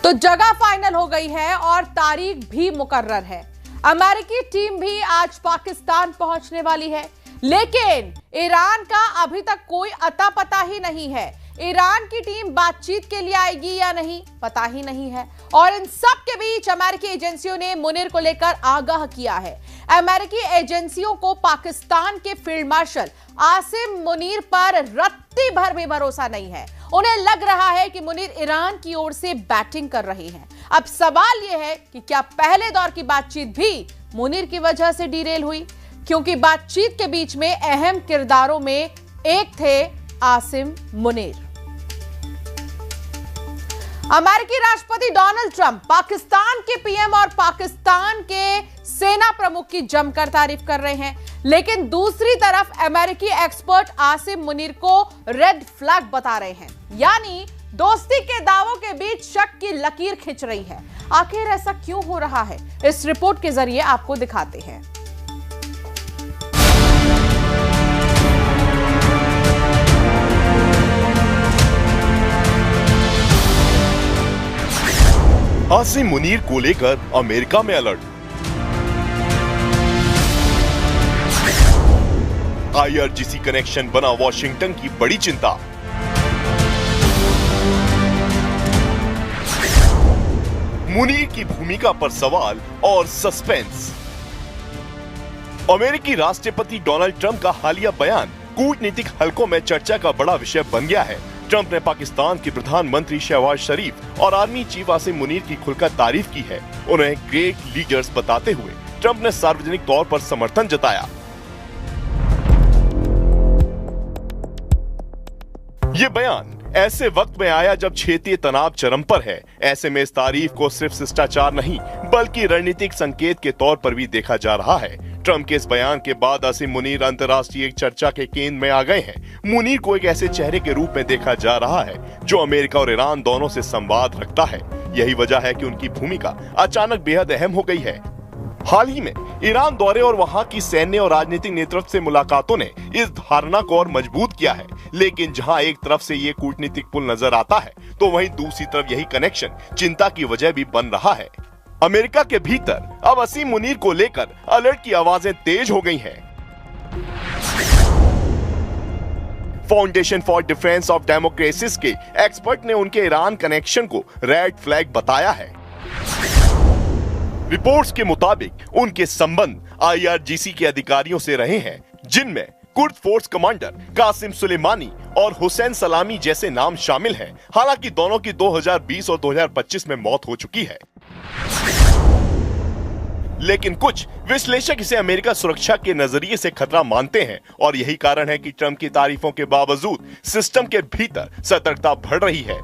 तो जगह फाइनल हो गई है और तारीख भी मुकर्रर है। अमेरिकी टीम भी आज पाकिस्तान पहुंचने वाली है, लेकिन ईरान का अभी तक कोई अता पता ही नहीं है। ईरान की टीम बातचीत के लिए आएगी या नहीं, पता ही नहीं है। और इन सब के बीच अमेरिकी एजेंसियों ने मुनीर को लेकर आगाह किया है। अमेरिकी एजेंसियों को पाकिस्तान के फील्ड मार्शल आसिम मुनीर पर रत्ती भर भी भरोसा नहीं है। उन्हें लग रहा है कि मुनीर ईरान की ओर से बैटिंग कर रहे हैं। अब सवाल यह है कि क्या पहले दौर की बातचीत भी मुनीर की वजह से डीरेल हुई, क्योंकि बातचीत के बीच में अहम किरदारों में एक थे आसिम मुनीर। अमेरिकी राष्ट्रपति डोनाल्ड ट्रंप पाकिस्तान के पीएम और पाकिस्तान के सेना प्रमुख की जमकर तारीफ कर रहे हैं, लेकिन दूसरी तरफ अमेरिकी एक्सपर्ट आसिम मुनीर को रेड फ्लैग बता रहे हैं, यानी दोस्ती के दावों के बीच शक की लकीर खिंच रही है। आखिर ऐसा क्यों हो रहा है, इस रिपोर्ट के जरिए आपको दिखाते हैं। आसिम मुनीर को लेकर अमेरिका में अलर्ट। IRGC कनेक्शन बना वॉशिंगटन की बड़ी चिंता। मुनीर की भूमिका पर सवाल और सस्पेंस। अमेरिकी राष्ट्रपति डोनाल्ड ट्रंप का हालिया बयान कूटनीतिक हलकों में चर्चा का बड़ा विषय बन गया है। ट्रंप ने पाकिस्तान के प्रधानमंत्री शहबाज शरीफ और आर्मी चीफ आसिम मुनीर की खुलकर तारीफ की है। उन्हें ग्रेट लीडर्स बताते हुए ट्रंप ने सार्वजनिक तौर पर समर्थन जताया। ये बयान ऐसे वक्त में आया जब क्षेत्रीय तनाव चरम पर है। ऐसे में इस तारीफ को सिर्फ शिष्टाचार नहीं बल्कि रणनीतिक संकेत के तौर पर भी देखा जा रहा है। ट्रंप के इस बयान के बाद आसिम मुनीर अंतर्राष्ट्रीय चर्चा के केंद्र में आ गए हैं। मुनीर को एक ऐसे चेहरे के रूप में देखा जा रहा है जो अमेरिका और ईरान दोनों से संवाद रखता है। यही वजह है कि उनकी भूमिका अचानक बेहद अहम हो गई है। हाल ही में ईरान दौरे और वहां की सैन्य और राजनीतिक नेतृत्व से मुलाकातों ने इस धारणा को और मजबूत किया है। लेकिन जहां एक तरफ से ये कूटनीतिक पुल नजर आता है, तो वहीं दूसरी तरफ यही कनेक्शन चिंता की वजह भी बन रहा है। अमेरिका के भीतर अब आसिम मुनीर को लेकर अलर्ट की आवाजें तेज हो गई हैं। Foundation for defence of democracies के एक्सपर्ट ने उनके ईरान कनेक्शन को रेड फ्लैग बताया है। रिपोर्ट्स के मुताबिक उनके संबंध IRGC के अधिकारियों से रहे हैं, जिनमें कुर्द फोर्स कमांडर कासिम सुलेमानी और हुसैन सलामी जैसे नाम शामिल हैं। हालांकि दोनों की 2020 और 2025 में मौत हो चुकी है, लेकिन कुछ विश्लेषक इसे अमेरिका सुरक्षा के नजरिए से खतरा मानते हैं और यही कारण है कि ट्रंप की तारीफों के बावजूद सिस्टम के भीतर सतर्कता बढ़ रही है।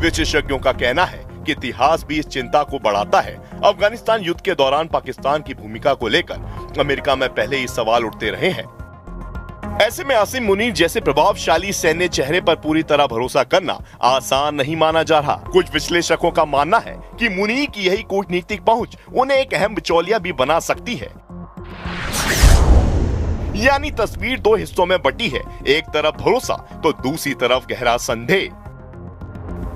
विशेषज्ञों का कहना है कि इतिहास भी इस चिंता को बढ़ाता है। अफगानिस्तान युद्ध के दौरान पाकिस्तान की भूमिका को लेकर अमेरिका में पहले ही सवाल उठते रहे हैं। ऐसे में आसिम मुनीर जैसे प्रभावशाली सैन्य चेहरे पर पूरी तरह भरोसा करना आसान नहीं माना जा रहा। कुछ विश्लेषकों का मानना है कि मुनीर की यही कूटनीतिक पहुंच उन्हें एक अहम बिचौलिया भी बना सकती है। यानी तस्वीर दो हिस्सों में बटी है, एक तरफ भरोसा तो दूसरी तरफ गहरा संदेह।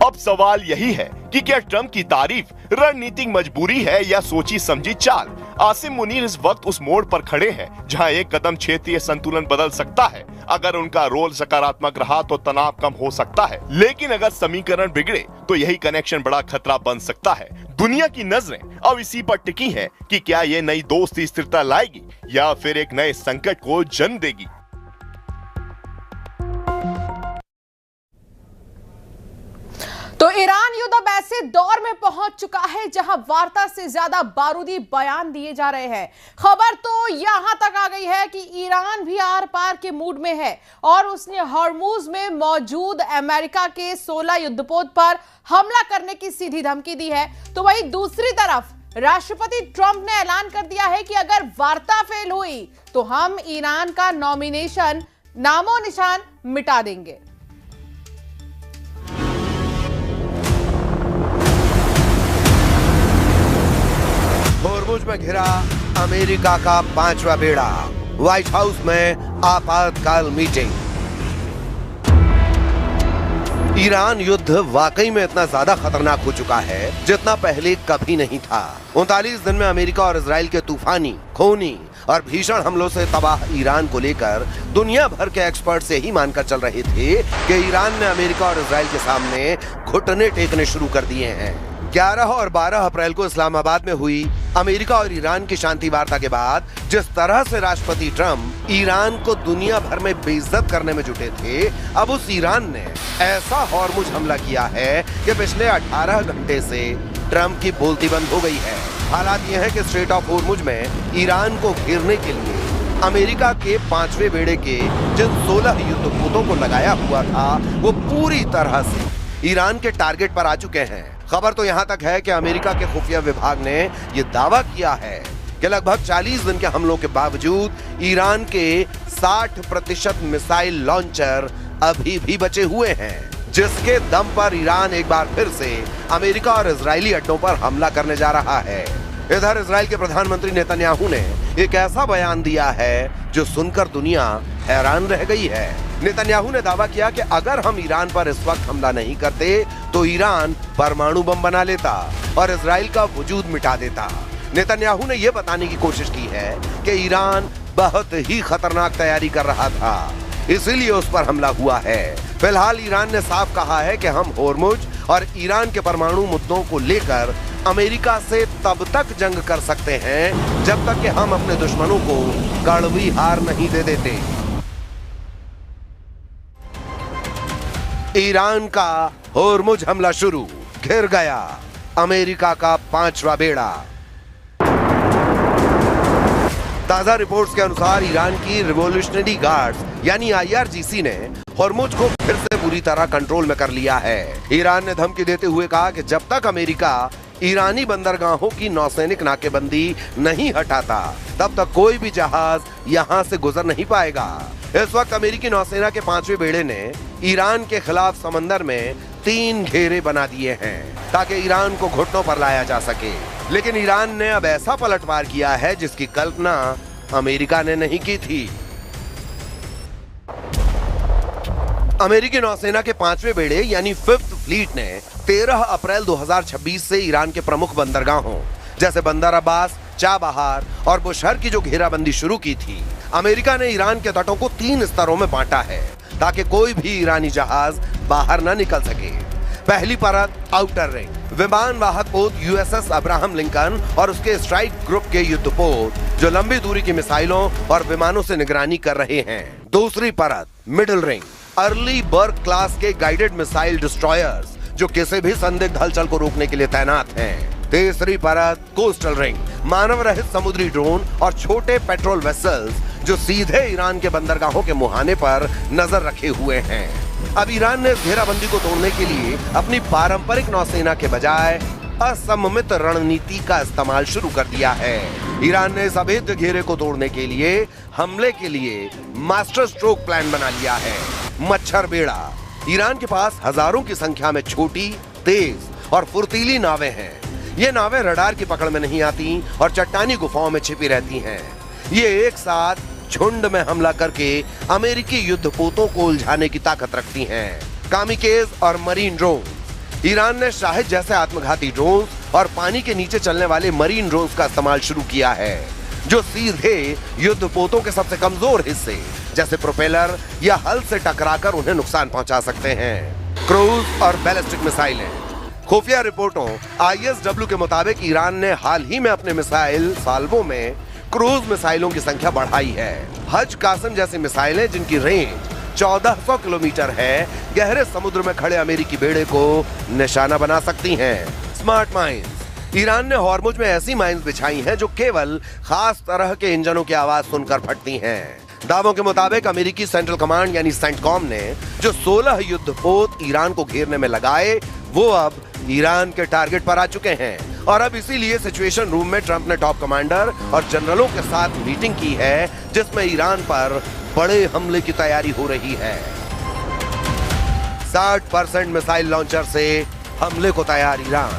अब सवाल यही है कि क्या ट्रंप की तारीफ रणनीतिक मजबूरी है या सोची समझी चाल। आसिम मुनीर इस वक्त उस मोड़ पर खड़े हैं जहां एक कदम क्षेत्रीय संतुलन बदल सकता है। अगर उनका रोल सकारात्मक रहा तो तनाव कम हो सकता है, लेकिन अगर समीकरण बिगड़े तो यही कनेक्शन बड़ा खतरा बन सकता है। दुनिया की नजरें अब इसी पर टिकी हैं कि क्या ये नई दोस्ती स्थिरता लाएगी या फिर एक नए संकट को जन्म देगी। तो ईरान युद्ध अब ऐसे दौर में पहुंच चुका है जहां वार्ता से ज्यादा बारूदी बयान दिए जा रहे हैं। खबर तो यहां तक आ गई है कि ईरान भी आर पार के मूड में है और उसने हॉर्मुज में मौजूद अमेरिका के 16 युद्धपोत पर हमला करने की सीधी धमकी दी है। तो वहीं दूसरी तरफ राष्ट्रपति ट्रंप ने ऐलान कर दिया है कि अगर वार्ता फेल हुई तो हम ईरान का नॉमिनेशन नामो निशान मिटा देंगे। हॉर्मुज में घिरा अमेरिका का 5वां बेड़ा, व्हाइट हाउस में आपातकाल मीटिंग। ईरान युद्ध वाकई में इतना ज्यादा खतरनाक हो चुका है जितना पहले कभी नहीं था। 39 दिन में अमेरिका और इजराइल के तूफानी, खूनी और भीषण हमलों से तबाह ईरान को लेकर दुनिया भर के एक्सपर्ट से ही मानकर चल रहे थे कि ईरान ने अमेरिका और इजराइल के सामने घुटने टेकने शुरू कर दिए हैं। 11 और 12 अप्रैल को इस्लामाबाद में हुई अमेरिका और ईरान की शांति वार्ता के बाद जिस तरह से राष्ट्रपति ट्रंप ईरान को दुनिया भर में बेइज्जत करने में जुटे थे, अब उस ईरान ने ऐसा हॉर्मुज हमला किया है कि पिछले 18 घंटे से ट्रंप की बोलती बंद हो गई है। हालात यह है कि स्ट्रेट ऑफ हॉर्मुज में ईरान को घेरने के लिए अमेरिका के 5वें बेड़े के जिन 16 युद्धपोतों को लगाया हुआ था वो पूरी तरह से ईरान के टारगेट पर आ चुके हैं। खबर तो यहाँ तक है कि अमेरिका के खुफिया विभाग ने ये दावा किया है कि लगभग 40 दिन के हमलों के बावजूद ईरान के 60% मिसाइल लॉन्चर अभी भी बचे हुए हैं, जिसके दम पर ईरान एक बार फिर से अमेरिका और इजरायली अड्डों पर हमला करने जा रहा है। इधर इजराइल के प्रधानमंत्री नेतन्याहू ने एक ऐसा बयान दिया है जो सुनकर दुनिया हैरान रह गई है। नेतन्याहू ने दावा किया कि अगर हम ईरान पर इस वक्त हमला नहीं करते तो ईरान परमाणु बम बना लेता और इजराइल का वजूद मिटा देता। नेतन्याहू ने यह बताने की कोशिश की है कि ईरान बहुत ही खतरनाक तैयारी कर रहा था, इसीलिए उस पर हमला हुआ है। फिलहाल ईरान ने साफ कहा है कि हम होर्मुज और ईरान के परमाणु मुद्दों को लेकर अमेरिका से तब तक जंग कर सकते हैं जब तक कि हम अपने दुश्मनों को कड़वी हार नहीं दे देते। ईरान का होर्मुज हमला शुरू, घिर गया अमेरिका का 5वां बेड़ा। ताजा रिपोर्ट्स के अनुसार ईरान की रिवॉल्यूशनरी गार्ड्स यानी IRGC ने होर्मुज को फिर से पूरी तरह कंट्रोल में कर लिया है। ईरान ने धमकी देते हुए कहा कि जब तक अमेरिका ईरानी बंदरगाहों की नौसैनिक नाकेबंदी नहीं हटाता तब तक कोई भी जहाज यहां से गुजर नहीं पाएगा। इस वक्त अमेरिकी नौसेना के 5वें बेड़े ने ईरान के खिलाफ समंदर में 3 घेरे बना दिए हैं ताकि ईरान को घुटनों पर लाया जा सके। लेकिन ईरान ने अब ऐसा पलटवार किया है जिसकी कल्पना अमेरिका ने नहीं की थी। अमेरिकी नौसेना के 5वें बेड़े यानी 5th फ्लीट ने 13 अप्रैल 2026 से ईरान के प्रमुख बंदरगाहों जैसे बंदर अब्बास, चाबहार और बुशहर की जो घेराबंदी शुरू की थी, अमेरिका ने ईरान के तटों को 3 स्तरों में बांटा है ताकि कोई भी ईरानी जहाज बाहर न निकल सके। पहली परत आउटर रिंग, विमान वाहक पोत USS अब्राहम लिंकन और उसके स्ट्राइक ग्रुप के युद्धपोत जो लंबी दूरी की मिसाइलों और विमानों से निगरानी कर रहे हैं। दूसरी परत मिडिल रिंग, अर्ली बर्ग क्लास के गाइडेड मिसाइल डिस्ट्रॉयर्स जो किसी भी संदिग्ध हलचल को रोकने के लिए तैनात हैं। तीसरी परत कोस्टल रिंग, मानव रहित समुद्री ड्रोन और छोटे पेट्रोल वेसल्स जो सीधे ईरान के बंदरगाहों के मुहाने पर नजर रखे हुए हैं। अब ईरान ने इस घेराबंदी को तोड़ने के लिए अपनी पारंपरिक नौसेना के बजाय असममित रणनीति का इस्तेमाल शुरू कर दिया है। ईरान ने इस अभेद्य घेरे को तोड़ने के लिए हमले के लिए मास्टर स्ट्रोक प्लान बना लिया है, मच्छर बेड़ा। ईरान के पास हजारों की संख्या में छोटी, तेज और फुर्तीली नावें हैं। ये नावें रडार की पकड़ में नहीं आती और चट्टानी गुफाओं में छिपी रहती हैं। ये एक साथ झुंड में हमला करके अमेरिकी युद्धपोतों को उलझाने की ताकत रखती हैं। कामिकेज और मरीन ड्रोन, ईरान ने शाहिद जैसे आत्मघाती ड्रोन और पानी के नीचे चलने वाले मरीन ड्रोन का इस्तेमाल शुरू किया है जो सीधे युद्धपोतों के सबसे कमजोर हिस्से जैसे प्रोपेलर या हल से टकराकर उन्हें नुकसान पहुंचा सकते हैं। क्रूज और बैलिस्टिक मिसाइलें, खुफिया रिपोर्टों ISW के मुताबिक ईरान ने हाल ही में अपने मिसाइल साल्वों में क्रूज मिसाइलों की संख्या बढ़ाई है। हज कासम जैसी मिसाइलें जिनकी रेंज 1400 किलोमीटर है, गहरे समुद्र में खड़े अमेरिकी बेड़े को निशाना बना सकती हैं। स्मार्ट माइंस, ईरान ने हॉर्मुज में ऐसी माइंस बिछाई हैं जो केवल खास तरह के इंजनों की आवाज सुनकर फटती हैं। दावों के मुताबिक अमेरिकी सेंट्रल कमांड यानी सेंटकॉम ने जो 16 युद्धपोत ईरान को घेरने में लगाए वो अब ईरान के टारगेट पर आ चुके हैं और अब इसीलिए सिचुएशन रूम में ट्रंप ने टॉप कमांडर और जनरलों के साथ मीटिंग की है जिसमें ईरान पर बड़े हमले की तैयारी हो रही है। 60% मिसाइल लॉन्चर से हमले को तैयार ईरान।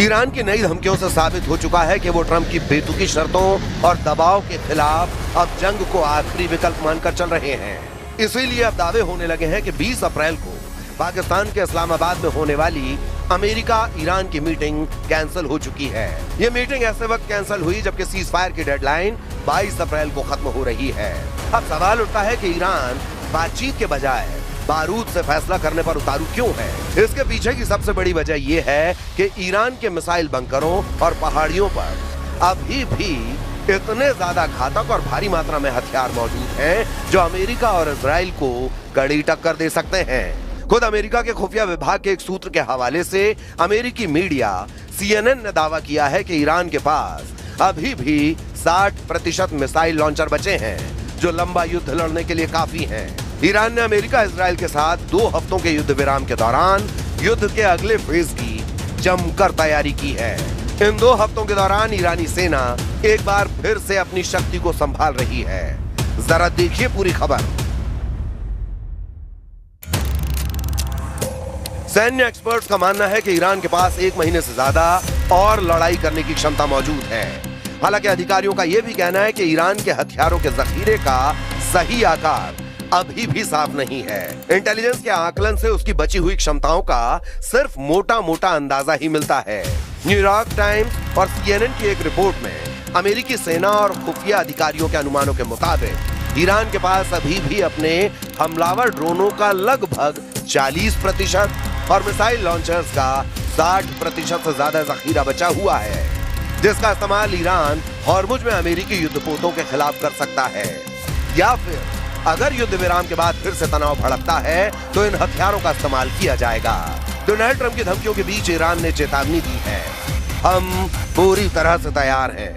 ईरान की नई धमकियों से साबित हो चुका है कि वो ट्रंप की बेतुकी शर्तों और दबाव के खिलाफ अब जंग को आखिरी विकल्प मानकर चल रहे हैं। इसीलिए अब दावे होने लगे हैं कि 20 अप्रैल को पाकिस्तान के इस्लामाबाद में होने वाली अमेरिका ईरान की मीटिंग कैंसिल हो चुकी है। ये मीटिंग ऐसे वक्त कैंसिल हुई जबकि सीज फायर की डेडलाइन 22 अप्रैल को खत्म हो रही है। अब सवाल उठता है कि ईरान बातचीत के बजाय बारूद से फैसला करने पर उतारू क्यों है। इसके पीछे की सबसे बड़ी वजह यह है कि ईरान के मिसाइल बंकरों और पहाड़ियों पर अभी भी इतने ज्यादा घातक और भारी मात्रा में हथियार मौजूद हैं जो अमेरिका और इजराइल को कड़ी टक्कर दे सकते हैं। खुद अमेरिका के खुफिया विभाग के एक सूत्र के हवाले से अमेरिकी मीडिया CNN ने दावा किया है कि ईरान के पास अभी भी 60% मिसाइल लॉन्चर बचे हैं जो लंबा युद्ध लड़ने के लिए काफी हैं। ईरान ने अमेरिका इजराइल के साथ 2 हफ्तों के युद्ध विराम के दौरान युद्ध के अगले फेज की जमकर तैयारी की है। इन 2 हफ्तों के दौरान ईरानी सेना एक बार फिर से अपनी शक्ति को संभाल रही है। जरा देखिए पूरी खबर। सैन्य एक्सपर्ट्स का मानना है कि ईरान के पास 1 महीने से ज्यादा और लड़ाई करने की क्षमता मौजूद है। हालांकि अधिकारियों का यह भी कहना है कि ईरान के हथियारों के जखीरे का सही आकार अभी भी साफ नहीं है। इंटेलिजेंस के आकलन से उसकी बची हुई क्षमताओं का सिर्फ मोटा मोटा अंदाजा ही मिलता है। न्यूयॉर्क टाइम्स और CNN की एक रिपोर्ट में अमेरिकी सेना और खुफिया अधिकारियों के अनुमानों के मुताबिक ईरान के पास अभी भी अपने हमलावर ड्रोनों का लगभग 40% और मिसाइल लॉन्चर्स का 60% से ज्यादा जखीरा बचा हुआ है, जिसका इस्तेमाल ईरान हॉर्मुज में अमेरिकी युद्धपोतों के खिलाफ कर सकता है। या फिर अगर युद्ध विराम के बाद फिर से तनाव भड़कता है तो इन हथियारों का इस्तेमाल किया जाएगा। डोनाल्ड ट्रंप की धमकियों के बीच ईरान ने चेतावनी दी है, हम पूरी तरह से तैयार हैं।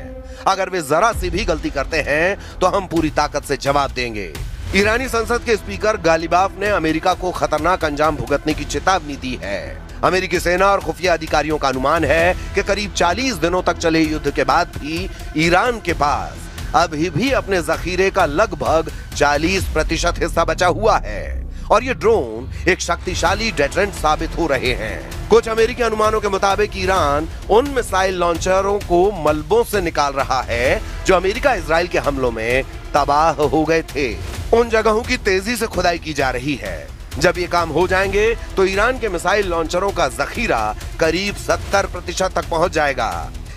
अगर वे जरा सी भी गलती करते हैं तो हम पूरी ताकत से जवाब देंगे। ईरानी संसद के स्पीकर गालिबाफ ने अमेरिका को खतरनाक अंजाम भुगतने की चेतावनी दी है। अमेरिकी सेना और खुफिया अधिकारियों का अनुमान है कि करीब 40 दिनों तक चले युद्ध के बाद भी ईरान के पास अभी भी अपने जखीरे का लगभग 40% हिस्सा बचा हुआ है और ये ड्रोन एक शक्तिशाली डेटरेंट साबित हो रहे हैं। कुछ अमेरिकी अनुमानों के मुताबिक ईरान उन मिसाइल लॉन्चरों को मलबों से निकाल रहा है जो अमेरिका इजराइल के हमलों में तबाह हो गए थे। उन जगहों की तेजी से खुदाई की जा रही है। जब ये काम हो जाएंगे तो ईरान के मिसाइल लॉन्चरों का जखीरा करीब 70% तक पहुंच जाएगा।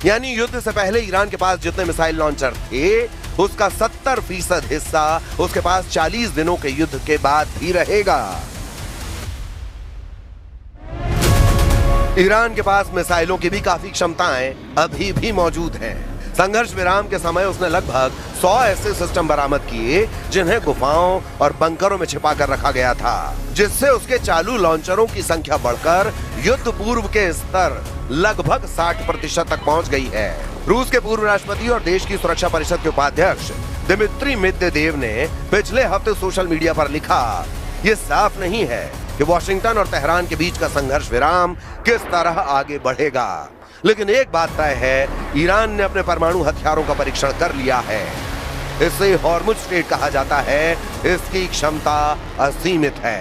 यानी युद्ध से पहले ईरान के पास जितने मिसाइल लॉन्चर थे उसका 70% हिस्सा उसके पास 40 दिनों के युद्ध के बाद भी रहेगा। ईरान के पास मिसाइलों की भी काफी क्षमताएं अभी भी मौजूद हैं। संघर्ष विराम के समय उसने लगभग 100 ऐसे सिस्टम बरामद किए जिन्हें गुफाओं और बंकरों में छिपा कर रखा गया था, जिससे उसके चालू लॉन्चरों की संख्या बढ़कर युद्ध पूर्व के स्तर लगभग 60% तक पहुंच गई है। रूस के पूर्व राष्ट्रपति और देश की सुरक्षा परिषद के उपाध्यक्ष दिमित्री मेदवेदेव ने पिछले हफ्ते सोशल मीडिया पर लिखा, ये साफ नहीं है कि वॉशिंगटन और तेहरान के बीच का संघर्ष विराम किस तरह आगे बढ़ेगा, लेकिन एक बात तय है, ईरान ने अपने परमाणु हथियारों का परीक्षण कर लिया है। इसे हॉर्मुज स्टेट कहा जाता है। इसकी क्षमता असीमित है।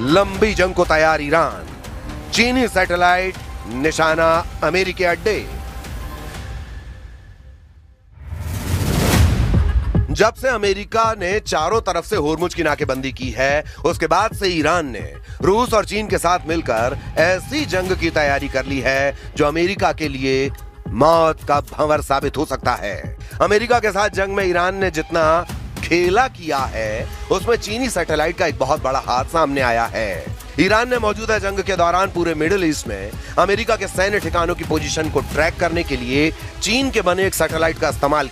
लंबी जंग को तैयार ईरान, चीनी सैटेलाइट निशाना अमेरिकी अड्डे। जब से अमेरिका ने चारों तरफ से हॉर्मुज की नाकेबंदी की है उसके बाद से ईरान ने रूस और चीन के साथ मिलकर ऐसी जंग की तैयारी कर ली है जो अमेरिका के लिए मौत का भंवर साबित हो सकता है। अमेरिका के साथ जंग में ईरान ने जितना खेला किया है उसमें चीनी सैटेलाइट का एक बहुत बड़ा हाथ सामने आया है। ईरान ने मौजूदा जंग के दौरान पूरे मिडिल ईस्ट में अमेरिका के सैन्य ठिकानों की पोजीशन को ट्रैक करने के लिए चीन के बने एक सैटेलाइट का इस्तेमाल किया।